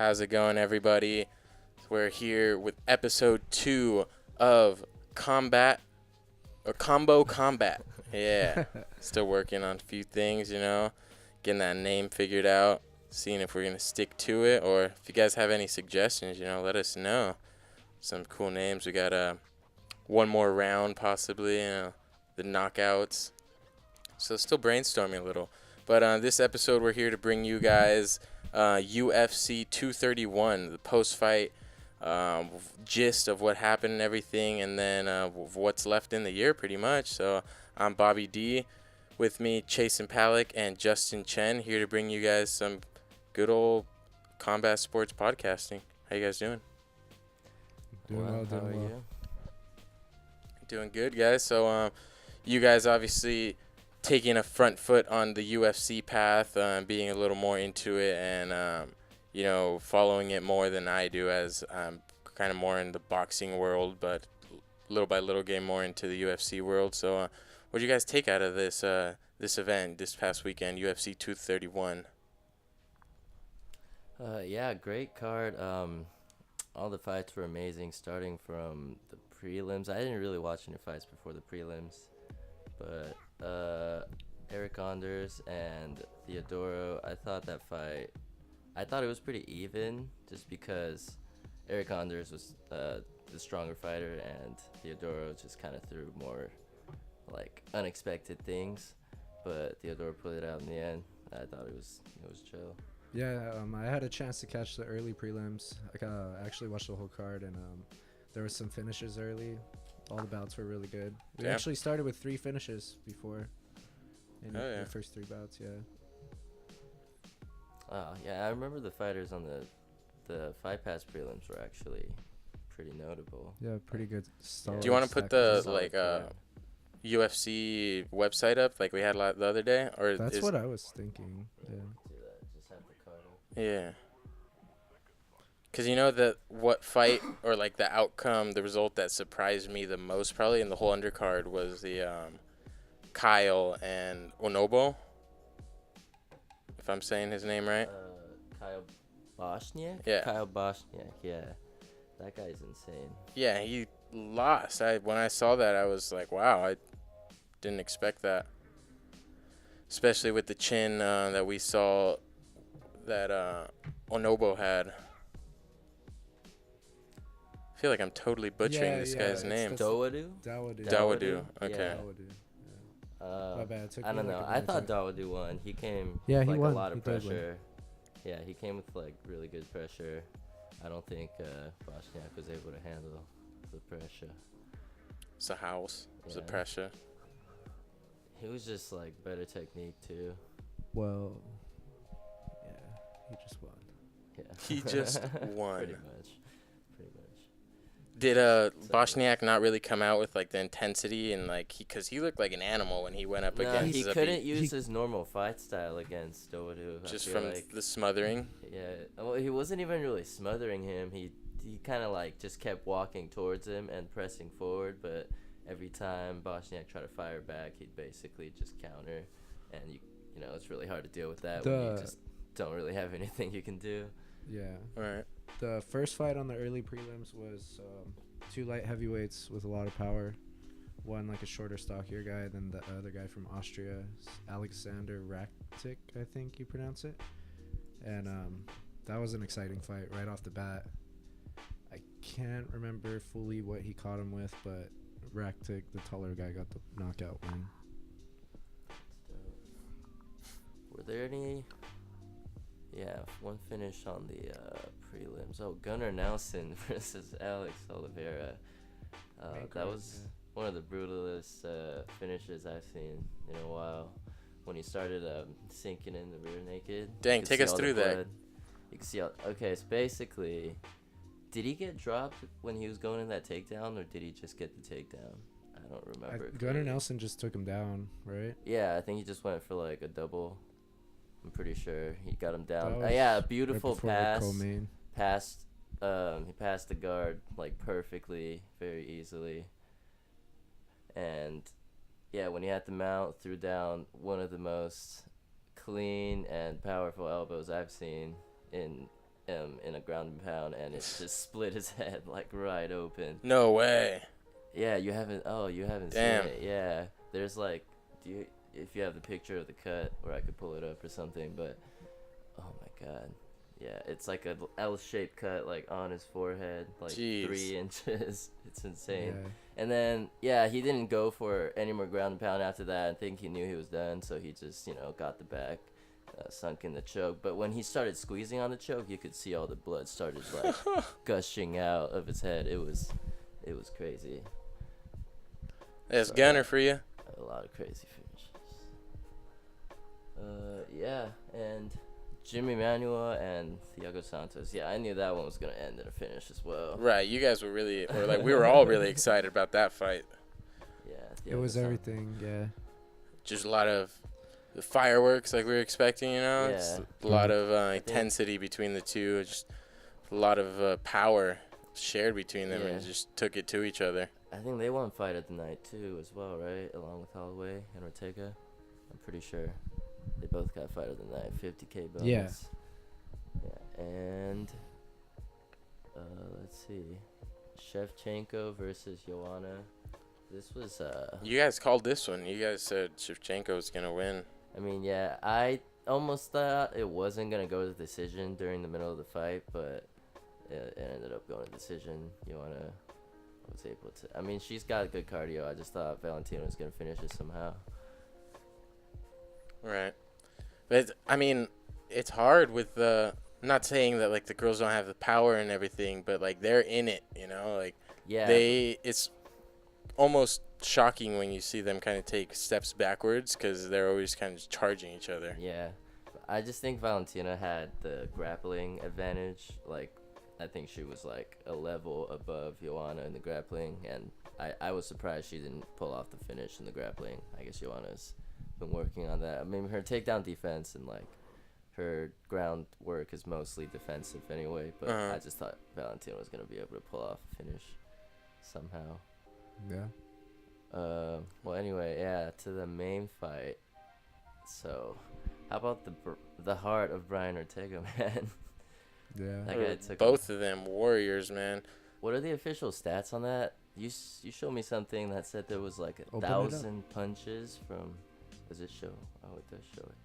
How's it going, everybody? We're here with episode 2 of Combo Combat. Yeah, still working on a few things, getting that name figured out, seeing if we're going to stick to it, or if you guys have any suggestions, let us know. Some cool names. We got one more round, possibly, the knockouts. So still brainstorming a little. But this episode, we're here to bring you guys UFC 231, the post-fight gist of what happened and everything, and then what's left in the year, pretty much. So I'm Bobby D. With me, Chasen Palick and Justin Chen, here to bring you guys some good old combat sports podcasting. How you guys doing? Doing well. How are you? Doing good, guys. So you guys obviously taking a front foot on the UFC path, being a little more into it, and following it more than I do, as I'm kind of more in the boxing world, but little by little getting more into the UFC world. So what did you guys take out of this event this past weekend, UFC 231? Yeah, great card. All the fights were amazing, starting from the prelims. I didn't really watch any fights before the prelims, but Eric Anders and Theodoro, I thought it was pretty even, just because Eric Anders was the stronger fighter, and Theodoro just kind of threw more unexpected things, but Theodoro pulled it out in the end. I thought it was chill. Yeah, I had a chance to catch the early prelims. I actually watched the whole card, and there were some finishes early. All the bouts were really good. We actually started with 3 finishes before in the first 3 bouts, yeah. Yeah, I remember the fighters on the Fight Pass prelims were actually pretty notable. Yeah, pretty good. Do you want to put the UFC website up like we had the other day, or that's what I was thinking? Yeah. Just have the card up. Yeah. Because what fight or the outcome, the result that surprised me the most probably in the whole undercard was the Kyle and Onobo, if I'm saying his name right. Kyle Boshniak? Yeah. Kyle Boshniak, yeah. That guy's insane. Yeah, he lost. When I saw that, I was like, wow, I didn't expect that. Especially with the chin that we saw that Onobo had. I feel like I'm totally butchering this guy's name. Dawoodu? Dawoodu. Okay. Yeah. My bad. I don't know. I thought Dawoodu won. He came with a won. lot of He did pressure. Yeah, he came with really good pressure. I don't think Boshniak was able to handle the pressure. It's a house. It's the Yeah. pressure. He was just better technique too. Well, yeah, he just won. Yeah. He just won. Pretty much. Did Boshniak not really come out with the intensity and because he looked like an animal when he went up against? He couldn't use his normal fight style against Dawoodu. Just from the smothering. Yeah, well, he wasn't even really smothering him. He kind of just kept walking towards him and pressing forward, but every time Boshniak tried to fire back, he'd basically just counter, and it's really hard to deal with that when you just don't really have anything you can do. Yeah. All right. The first fight on the early prelims was 2 light heavyweights with a lot of power. One a shorter, stockier guy than the other guy from Austria, Alexander Raktik, I think you pronounce it. And that was an exciting fight right off the bat. I can't remember fully what he caught him with, but Raktik, the taller guy, got the knockout win. Were there any... Yeah, one finish on the prelims. Oh, Gunnar Nelson versus Alex Oliveira. That was one of the brutalest finishes I've seen in a while. When he started sinking in the rear naked. Dang, take us through that. You can see okay, so basically, did he get dropped when he was going in that takedown, or did he just get the takedown? I don't remember. Gunnar Nelson just took him down, right? Yeah, I think he just went for a double. I'm pretty sure he got him down. Yeah, a beautiful pass. He passed the guard perfectly, very easily. And yeah, when he had the mount, threw down one of the most clean and powerful elbows I've seen in him in a ground and pound, and it just split his head like right open. No way. Yeah, you haven't. Oh, you haven't Damn. seen it. Yeah, there's like, if you have the picture of the cut, or I could pull it up or something. But oh my god, yeah, it's like a L-shaped cut like on his forehead, like Jeez. 3 inches. It's insane. Yeah. And then yeah, he didn't go for any more ground and pound after that. I think he knew he was done, so he just got the back. Sunk in the choke, but when he started squeezing on the choke, you could see all the blood started like gushing out of his head. It was crazy. That's So, Gunnar for you. a lot of crazy finishes. Yeah, and Jimmy Manuel and Thiago Santos. Yeah, I knew that one was gonna end in a finish as well. Right, you guys were we were all really excited about that fight. Yeah, It was everything. Yeah. Just a lot of the fireworks like we were expecting, Just a lot of intensity between the two, just a lot of power shared between them, and just took it to each other. I think they won fight of the night too as well, right? Along with Holloway and Ortega. I'm pretty sure they both got fight of the night, 50K bonus. Yeah. Yeah, and let's see, Shevchenko versus Joanna. This was You guys called this one. You guys said Shevchenko was gonna win. I mean, yeah, I almost thought it wasn't going to go to decision during the middle of the fight, but it ended up going to decision. Joanna was able to. I mean, she's got good cardio. I just thought Valentina was going to finish it somehow. Right. But, I mean, it's hard with the – I'm not saying that, like, the girls don't have the power and everything, but, like, they're in it, Like, yeah. It's almost shocking when you see them kind of take steps backwards because they're always kind of charging each other. Yeah. I just think Valentina had the grappling advantage. Like, I think she was, like, a level above Joanna in the grappling, and I was surprised she didn't pull off the finish in the grappling. I guess Joanna's been working on that. I mean, her takedown defense and, like, her ground work is mostly defensive anyway, but I just thought Valentina was going to be able to pull off a finish somehow. Yeah. Well, anyway, yeah, to the main fight. So, how about the heart of Brian Ortega, man? Yeah. That guy took Both of them warriors, man. What are the official stats on that? You showed me something that said there was like Open 1,000 punches from. Does it show? Oh, it does show it.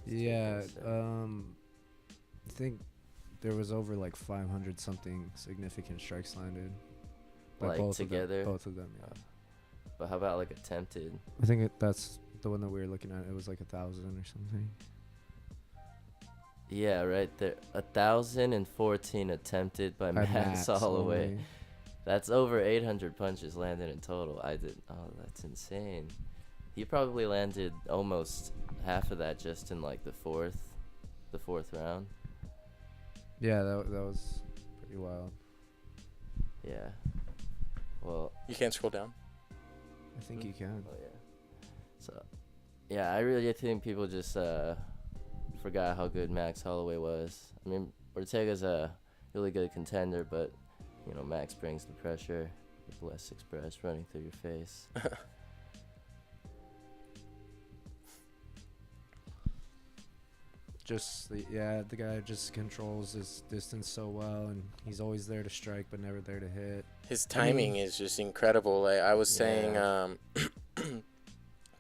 Yeah. I think there was over like 500 something significant strikes landed. By Like both together? Of them, both of them, yeah. But how about like attempted? I think that's the one that we were looking at. It was like 1,000 or something. Yeah, right there. 1,014 attempted by Max Holloway. only. That's over 800 punches landed in total. Oh, that's insane. He probably landed almost half of that just in like the fourth round. Yeah, that was pretty wild. Yeah. Well, You can't scroll down. I think you can. oh yeah. So, yeah, I really think people just forgot how good Max Holloway was. I mean, Ortega's a really good contender, but Max brings the pressure. The Bless Express running through your face. The guy just controls his distance so well, and he's always there to strike but never there to hit. His timing is just incredible. Like I was saying,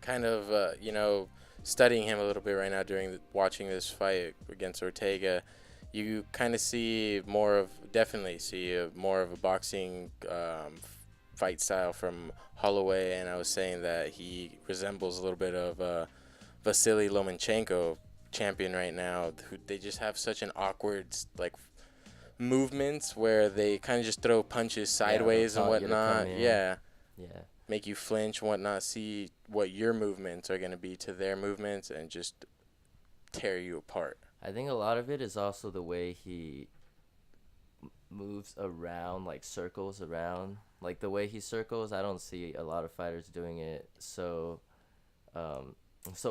kind of, studying him a little bit right now during watching this fight against Ortega, you kind of definitely see more of a boxing fight style from Holloway, and I was saying that he resembles a little bit of Vasily Lomachenko, champion right now, who they just have such an awkward movements where they kind of just throw punches sideways and whatnot. Yeah. Make you flinch and whatnot, see what your movements are going to be to their movements, and just tear you apart. I think a lot of it is also the way he moves around, like circles around. Like the way he circles, I don't see a lot of fighters doing it so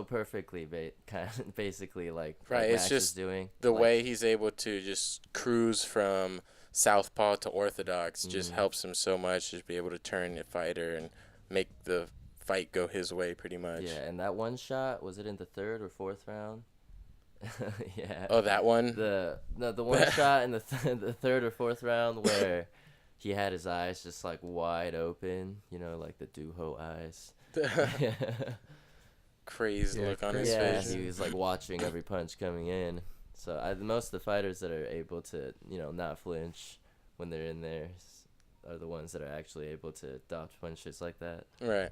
perfectly, basically like right. Max It's just is doing. the way he's able to just cruise from southpaw to orthodox just helps him so much. Just be able to turn a fighter and make the fight go his way, pretty much. Yeah, and that one shot, was it in the third or fourth round? Yeah. Oh, that one? The one shot in the the third or fourth round where he had his eyes just like wide open, you know, like the Duho eyes. Crazed look on his Yeah, face. he was like watching every punch coming in. So most of the fighters that are able to, you know, not flinch when they're in there are the ones that are actually able to dodge punches like that. Right.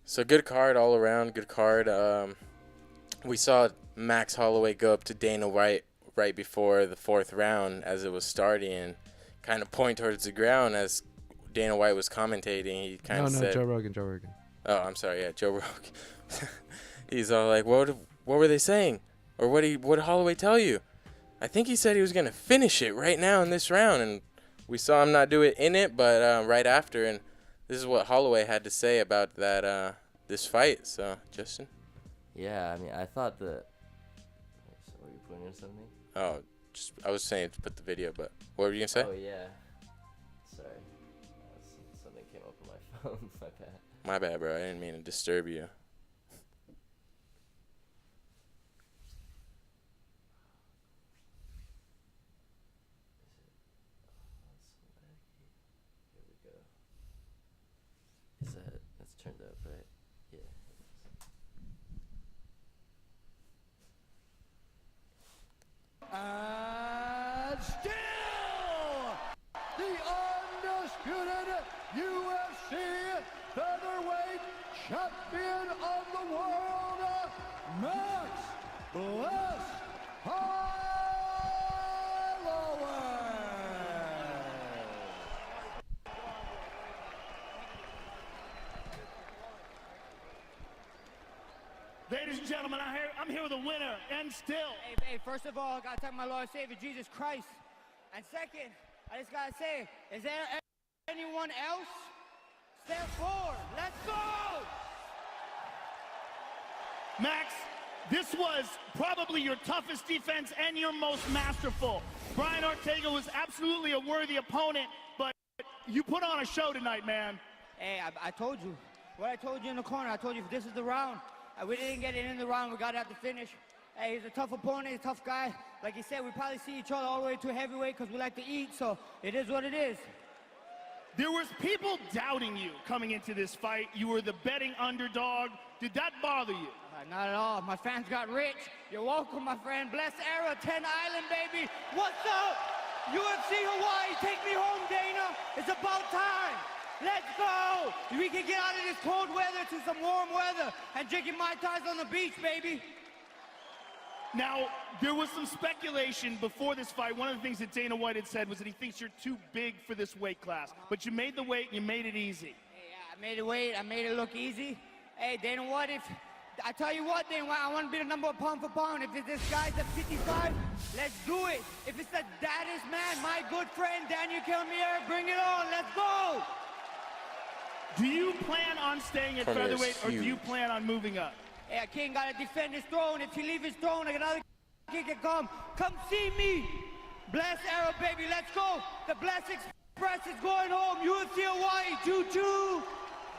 So good card all around. Good card. We saw Max Holloway go up to Dana White right before the fourth round as it was starting and kind of point towards the ground as Dana White was commentating. He kind of said, Joe Rogan. Oh, I'm sorry. Yeah, Joe Rogan. He's all like, what were they saying? Or what did Holloway tell you? I think he said he was going to finish it right now in this round. And we saw him not do it in it, but right after. And this is what Holloway had to say about that this fight. So, Justin? Yeah, I mean, I thought so were you pointing at something? Oh, I was saying to put the video, but what were you going to say? Oh, yeah. Sorry. Something came up on my phone. My bad. My bad, bro. I didn't mean to disturb you. That's turned up, right? Yeah. And still, the undisputed UFC featherweight champion of the world, Max Bless Holloway. Ladies and gentlemen, I'm here with a winner, and still. Hey, first of all, I gotta thank my Lord and Savior, Jesus Christ. And second, I just gotta say, is there anyone else? Step forward, let's go! Max, this was probably your toughest defense and your most masterful. Brian Ortega was absolutely a worthy opponent, but you put on a show tonight, man. Hey, I told you. What I told you in the corner, I told you if this is the round. We didn't get it in the round, we got it at the finish. Hey, he's a tough opponent, he's a tough guy. Like he said, we probably see each other all the way to heavyweight because we like to eat, so it is what it is. There was people doubting you coming into this fight. You were the betting underdog. Did that bother you? Not at all. My fans got rich. You're welcome, my friend. Blessed era, 10 Island, baby. What's up? UFC Hawaii, take me home, Dana. It's about time. Let's go! We can get out of this cold weather to some warm weather and drinking Mai Tais on the beach, baby. Now, there was some speculation before this fight. One of the things that Dana White had said was that he thinks you're too big for this weight class. But you made the weight and you made it easy. Hey, I made it weight. I made it look easy. Hey, Dana White, I tell you what, Dana White, I want to be the number one pound for pound. If this guy's at 55, let's do it. If it's the daddest man, my good friend, Daniel Cormier, bring it on. Let's go! Do you plan on staying at featherweight, or do you plan on moving up? Hey, a king gotta defend his throne. If he leave his throne, another king can come. Come see me. Bless Arrow, baby. Let's go. The Bless Express is going home. UFC Hawaii. Choo-choo.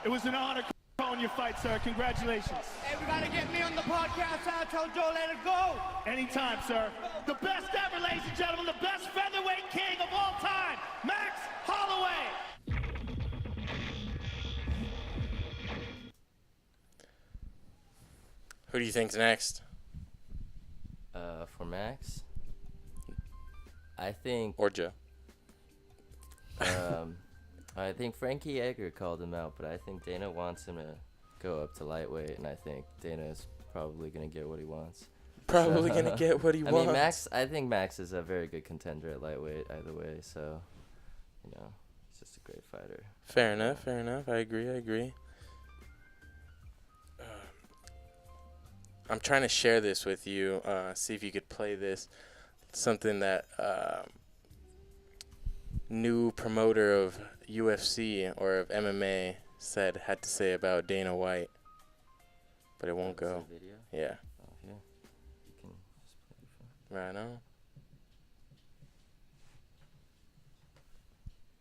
It was an honor calling your fight, sir. Congratulations. Hey, we gotta get me on the podcast. I'll tell Joe, let it go. Anytime, sir. The best ever, ladies and gentlemen. The best featherweight king of all time, Max Holloway. Who do you think's next? For Max, I think. Or Joe? I think Frankie Edgar called him out, but I think Dana wants him to go up to lightweight, and I think Dana is probably gonna get what he wants. Probably gonna get what he wants. I mean, I think Max is a very good contender at lightweight either way. So, you know, he's just a great fighter. Fair enough. I agree. I'm trying to share this with you. See if you could play this. Something that new promoter of UFC or of MMA had to say about Dana White, but it won't go. Video? Yeah. Oh yeah. You can just play it for. Right on.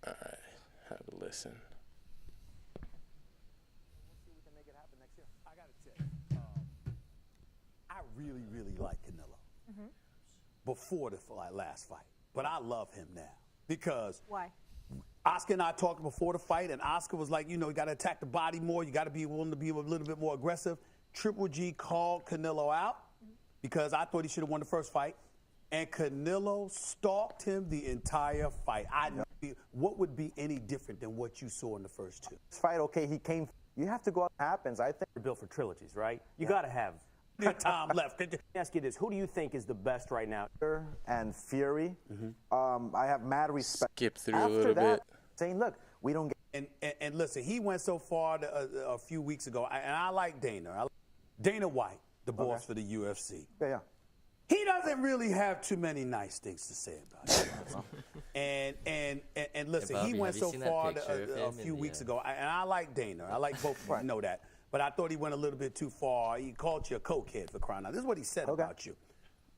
All right. Have a listen. Let's see if we can make it happen next year. I got a tip. really, really like Canelo before the last fight, but I love him now because Why? Oscar and I talked before the fight, and Oscar was like, you know, you got to attack the body more. You got to be willing to be a little bit more aggressive. Triple G called Canelo out because I thought he should have won the first fight, and Canelo stalked him the entire fight. What would be any different than what you saw in the first two? This fight, okay, he came. You have to go out. Happens. I think We're built for trilogies, right? You got to have. Time left. Let me ask you this: who do you think is the best right now? and Fury. I have mad respect. Skip through After a little that, bit. saying, look, we don't get. And listen, he went so far a few weeks ago, and I like Dana. Dana White, the boss for the UFC. Yeah. He doesn't really have too many nice things to say about it. and listen, Bobby, he went have you so seen that far picture of a him few in weeks the, ago, and I like Dana. I like both of them, know that. But I thought he went a little bit too far. He called you a cokehead for crying out. This is what he said about you.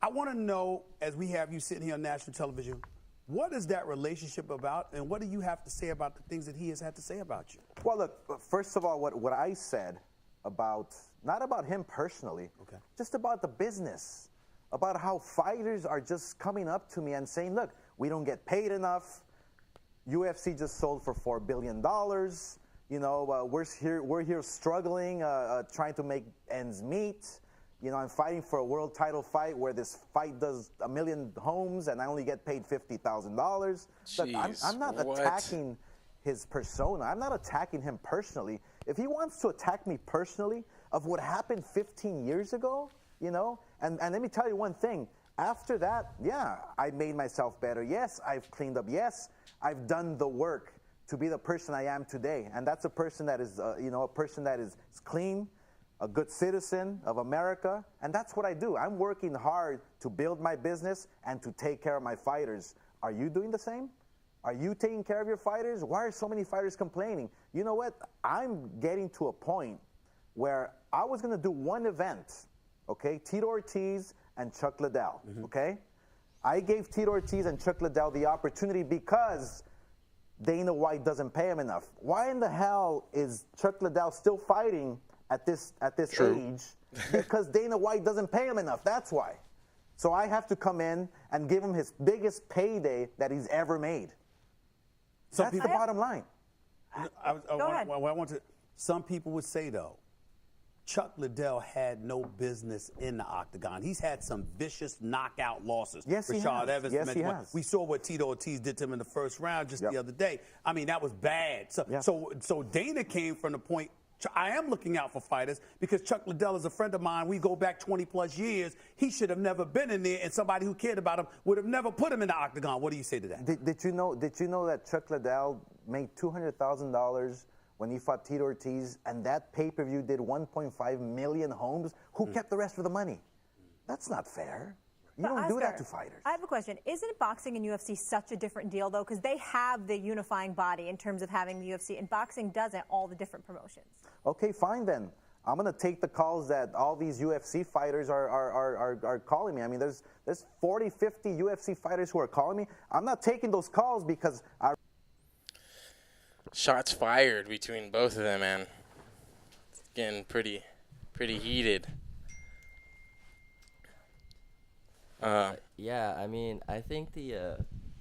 I want to know, as we have you sitting here on national television, what is that relationship about, and what do you have to say about the things that he has had to say about you? Well, look, first of all, what I said about, not about him personally, just about the business, about how fighters are just coming up to me and saying, look, we don't get paid enough. UFC just sold for $4 billion. You know, we're here struggling, trying to make ends meet. You know, I'm fighting for a world title fight where this fight does 1 million homes and I only get paid $50,000. Look, I'm not attacking his persona. I'm not attacking him personally. If he wants to attack me personally of what happened 15 years ago, you know, and let me tell you one thing. After that, yeah, I made myself better. Yes, I've cleaned up. Yes, I've done the work to be the person I am today. And that's a person that is, you know, a person that is clean, a good citizen of America, and that's what I do. I'm working hard to build my business and to take care of my fighters. Are you doing the same? Are you taking care of your fighters? Why are so many fighters complaining? You know what? I'm getting to a point where I was going to do one event, okay? Tito Ortiz and Chuck Liddell, okay? I gave Tito Ortiz and Chuck Liddell the opportunity because Dana White doesn't pay him enough. Why in the hell is Chuck Liddell still fighting at this age? Because Dana White doesn't pay him enough. That's why. So I have to come in and give him his biggest payday that he's ever made. That's the bottom line. Some people would say, though, Chuck Liddell had no business in the octagon. He's had some vicious knockout losses. Yes, he Rashad has. Evans Yes, he has. We saw what Tito Ortiz did to him in the first round just the other day. I mean, that was bad. So Dana came from the point, I am looking out for fighters because Chuck Liddell is a friend of mine. We go back 20-plus years. He should have never been in there, and somebody who cared about him would have never put him in the octagon. What do you say to that? Did you know that Chuck Liddell made $200,000 when he fought Tito Ortiz, and that pay-per-view did 1.5 million homes? Who kept the rest of the money? That's not fair. You don't do that to fighters. I have a question. Isn't boxing and UFC such a different deal, though? Because they have the unifying body in terms of having the UFC, and boxing doesn't, all the different promotions. Okay, fine then. I'm going to take the calls that all these UFC fighters are calling me. I mean, there's 40, 50 UFC fighters who are calling me. I'm not taking those calls because I... Shots fired between both of them, man. It's getting pretty heated. Yeah, I mean, I think the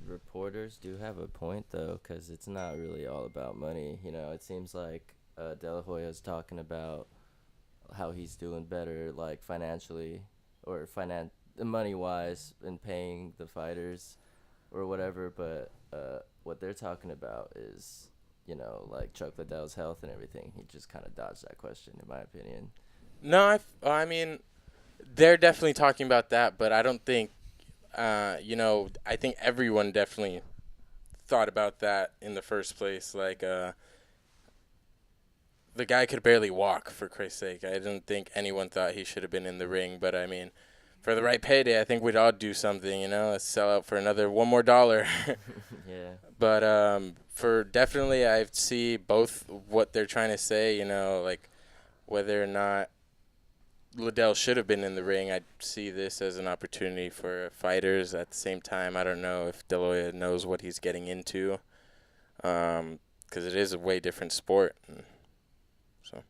reporters do have a point, though, because it's not really all about money. You know, it seems like De La Hoya's talking about how he's doing better, like, financially or money-wise in paying the fighters or whatever, but what they're talking about is, you know, like Chuck Liddell's health and everything. He just kind of dodged that question, in my opinion. No, I mean, they're definitely talking about that, but I don't think, you know, I think everyone definitely thought about that in the first place. Like, the guy could barely walk, for Christ's sake. I didn't think anyone thought he should have been in the ring, but I mean, for the right payday, I think we'd all do something, you know, let's sell out for one more dollar. Yeah. But for definitely, I see both what they're trying to say, you know, like whether or not Liddell should have been in the ring. I see this as an opportunity for fighters. At the same time, I don't know if De La Hoya knows what he's getting into, because it is a way different sport. So,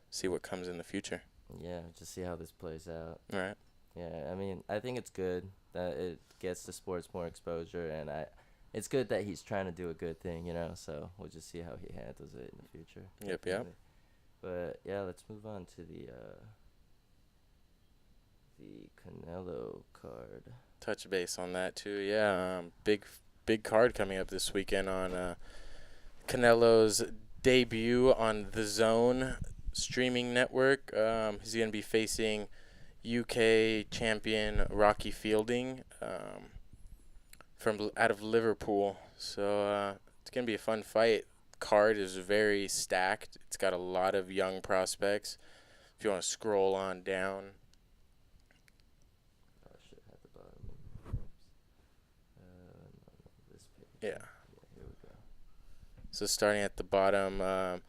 see what comes in the future. Yeah, just see how this plays out. Right. Yeah, I mean, I think it's good that it gets the sports more exposure, and it's good that he's trying to do a good thing, you know. So we'll just see how he handles it in the future. Yep. Definitely. But yeah, let's move on to the Canelo card. Touch base on that too. Yeah. Big card coming up this weekend on Canelo's debut on The Zone streaming network. He's going to be facing UK champion Rocky Fielding from out of Liverpool. So it's going to be a fun fight. Card is very stacked. It's got a lot of young prospects. If you want to scroll on down. Oh, shit, at the bottom. This page. Yeah. Here we go. So starting at the bottom,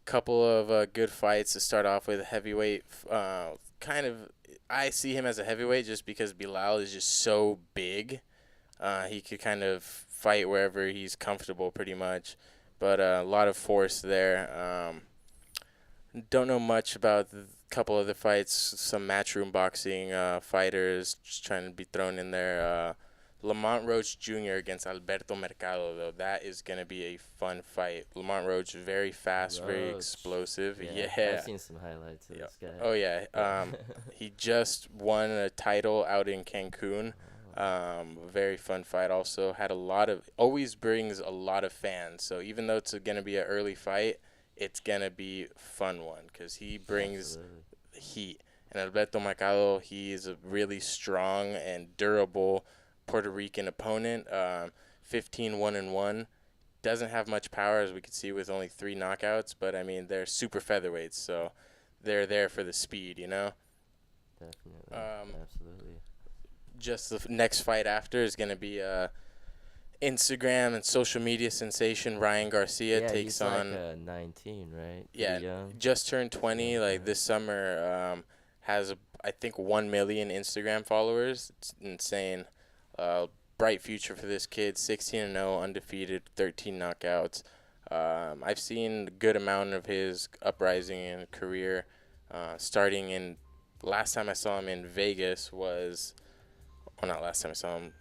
couple of good fights to start off with. Heavyweight, I see him as a heavyweight just because Bilal is just so big. He could kind of fight wherever he's comfortable pretty much. But a lot of force there. Don't know much about the couple other fights. Some matchroom boxing fighters just trying to be thrown in there. Lamont Roach Jr. against Alberto Mercado, though. That is going to be a fun fight. Lamont Roach, very fast, very explosive. Yeah. I've seen some highlights of this guy. Oh, yeah. He just won a title out in Cancun. Very fun fight also. Always brings a lot of fans. So even though it's going to be an early fight, it's going to be a fun one because he brings heat. And Alberto Mercado, he is a really strong and durable Puerto Rican opponent. 15-1-1. Doesn't have much power, as we could see with only 3 knockouts. But, I mean, they're super featherweights, so they're there for the speed, you know? Definitely. Absolutely. Just the next fight after is going to be Instagram and social media sensation Ryan Garcia takes on. He's like 19, right? Yeah, young. Just turned 20. Like this summer, has I think 1 million Instagram followers. It's insane. Bright future for this kid. 16-0, undefeated, 13 knockouts. I've seen a good amount of his uprising in career. Starting in last time I saw him in Vegas was. Well, not last time I saw him.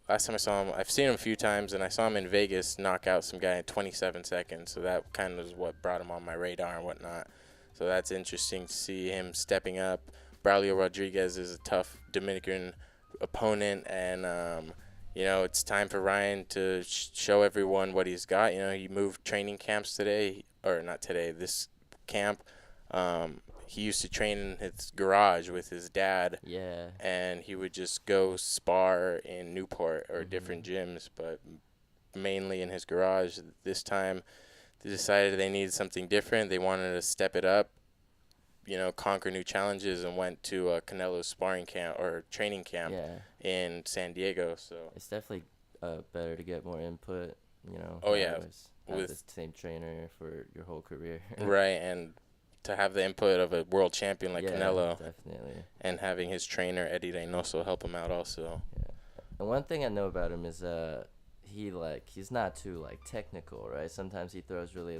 Last time I saw him, I've seen him a few times, and I saw him in Vegas knock out some guy in 27 seconds. So that kind of is what brought him on my radar and whatnot. So that's interesting to see him stepping up. Braulio Rodriguez is a tough Dominican opponent, and, it's time for Ryan to show everyone what he's got. He moved training camps today, or not today, this camp. He used to train in his garage with his dad. Yeah. And he would just go spar in Newport or different gyms, but mainly in his garage. This time they decided they needed something different. They wanted to step it up, conquer new challenges, and went to a Canelo sparring camp or training camp in San Diego. So it's definitely better to get more input, Oh, yeah. Have the same trainer for your whole career. Right, and to have the input of a world champion like Canelo, definitely, and having his trainer Eddie Reynoso help him out also. Yeah, and one thing I know about him is he's not too technical, right? Sometimes he throws really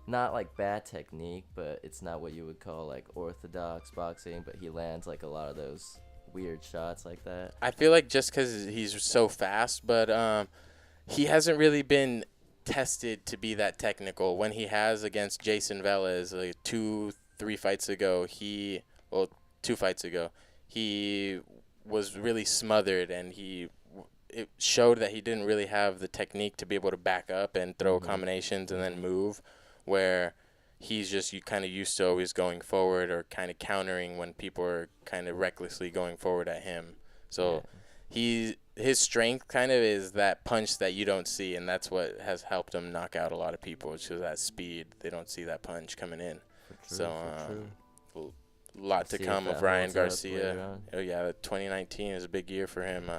not bad technique, but it's not what you would call orthodox boxing. But he lands a lot of those weird shots like that. I feel like just because he's so fast, but he hasn't really been tested to be that technical. When he has against Jason Velez 2 fights ago, 2 fights ago, he was really smothered, and it showed that he didn't really have the technique to be able to back up and throw combinations and then move, where he's just kind of used to always going forward or kind of countering when people are kind of recklessly going forward at him. So his strength kind of is that punch that you don't see, and that's what has helped him knock out a lot of people. It's just that speed. They don't see that punch coming in. A lot to come of Ryan Garcia. Oh, yeah, 2019 is a big year for him.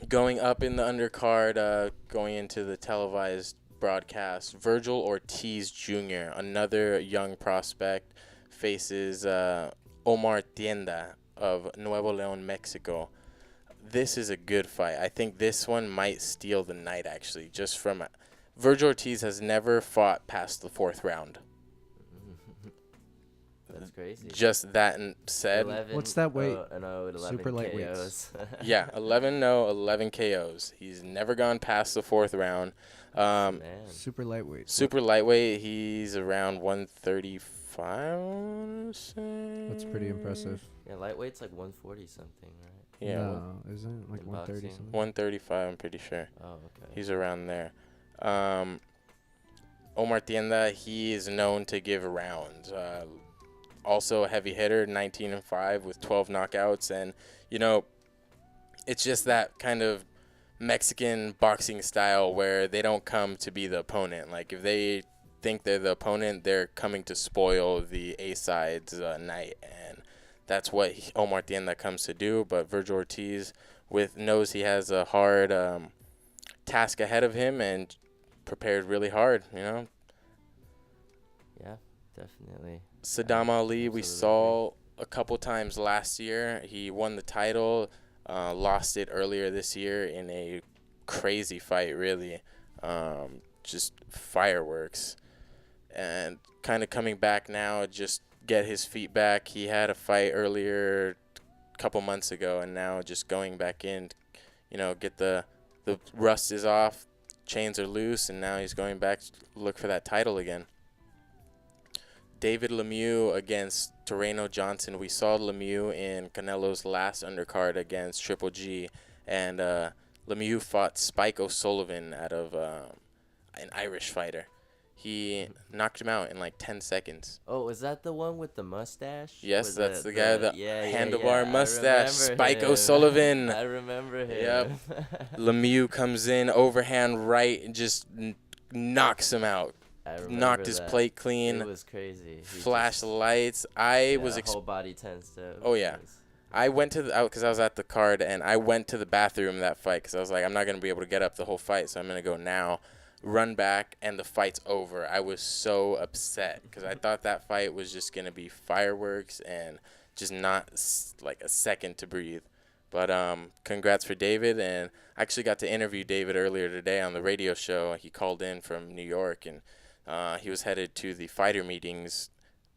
Going up in the undercard, going into the televised broadcast, Virgil Ortiz Jr., another young prospect, faces Omar Tienda of Nuevo León, Mexico. This is a good fight. I think this one might steal the night, actually, just from Virgil Ortiz has never fought past the 4th round. crazy. Just that said, 11, What's that weight? 11 Super lightweights. KOs. yeah, 11 KOs. He's never gone past the 4th round. Man. Super lightweight. Super lightweight, he's around 135, I wanna say. That's pretty impressive. Yeah, lightweight's like 140 something, right? Yeah, No, isn't it like in 130 boxing? something? 135, I'm pretty sure. Oh, okay. He's around there. Omar Tienda, he is known to give rounds. Also a heavy hitter, 19-5 with 12 knockouts. And, you know, it's just that kind of Mexican boxing style where they don't come to be the opponent. Like, if they think they're the opponent, they're coming to spoil the A-side's night. And that's what Omar Tienda comes to do. But Virgil Ortiz knows he has a hard task ahead of him and prepared really hard, you know. Yeah, definitely. Saddam Ali, we saw a couple times last year. He won the title, lost it earlier this year in a crazy fight, really. Just fireworks. And kind of coming back now, just get his feet back. He had a fight earlier a couple months ago, and now just going back in, you know, get the rust is off, chains are loose, and now he's going back to look for that title again. David Lemieux against Torreno Johnson. We saw Lemieux in Canelo's last undercard against Triple G, and Lemieux fought Spike O'Sullivan out of an Irish fighter. He knocked him out in like 10 seconds. Oh, is that the one with the mustache? Yes, With that's the guy with the handlebar mustache. I remember Spike him. O'Sullivan. I remember him. Yep. Lemieux comes in, overhand right, and just knocks him out. I remember Knocked his that. plate clean. It was crazy. He Flash just- lights. whole body tensed up. Oh, yeah. I went to because I was at the card, and I went to the bathroom that fight because I was like, I'm not going to be able to get up the whole fight, so I'm going to go now. Run back, and the fight's over. I was so upset because I thought that fight was just going to be fireworks and just not like a second to breathe. But congrats for David, and I actually got to interview David earlier today on the radio show. He called in from New York, and he was headed to the fighter meetings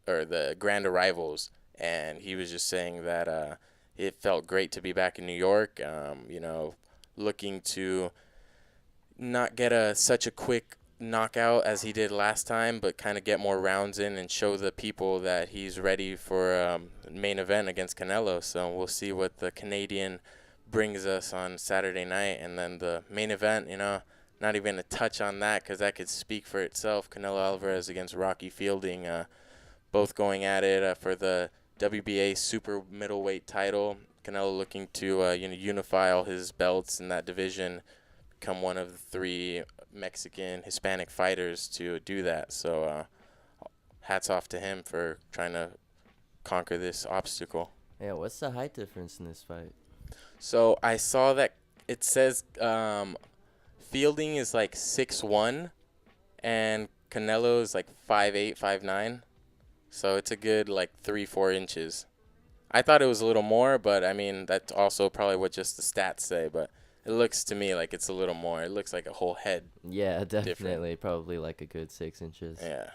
or the grand arrivals, and he was just saying that it felt great to be back in New York, you know, looking to not get such a quick knockout as he did last time, but kind of get more rounds in and show the people that he's ready for main event against Canelo. So we'll see what the Canadian brings us on Saturday night. And then the main event, you know, not even a touch on that because that could speak for itself. Canelo Alvarez against Rocky Fielding, both going at it for the WBA super middleweight title. Canelo looking to unify all his belts in that division, become one of the 3 Mexican Hispanic fighters to do that. So hats off to him for trying to conquer this obstacle. Yeah, what's the height difference in this fight? So I saw that it says Fielding is like 6'1", and Canelo is like 5'8", 5'9". So it's a good like 3-4 inches. I thought it was a little more, but I mean that's also probably what just the stats say. But it looks to me like it's a little more. It looks like a whole head. Yeah, definitely. Different. Probably like a good 6 inches. Yeah.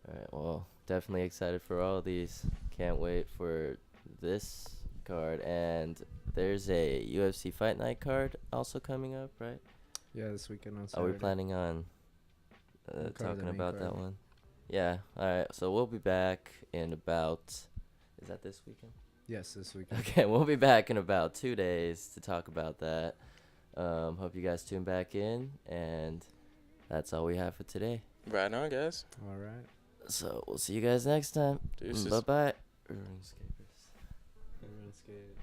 All right, well, definitely excited for all these. Can't wait for this card. And there's a UFC Fight Night card also coming up, right? Yeah, this weekend on Are Saturday. we planning on Card talking the main about that card. one? Yeah. All right, so we'll be back in about, is that this weekend? Yes, this weekend. Okay, we'll be back in about 2 days to talk about that. Hope you guys tune back in, and that's all we have for today. Right on, guys. All right. So we'll see you guys next time. Deuces. Bye-bye. Everyone's scared.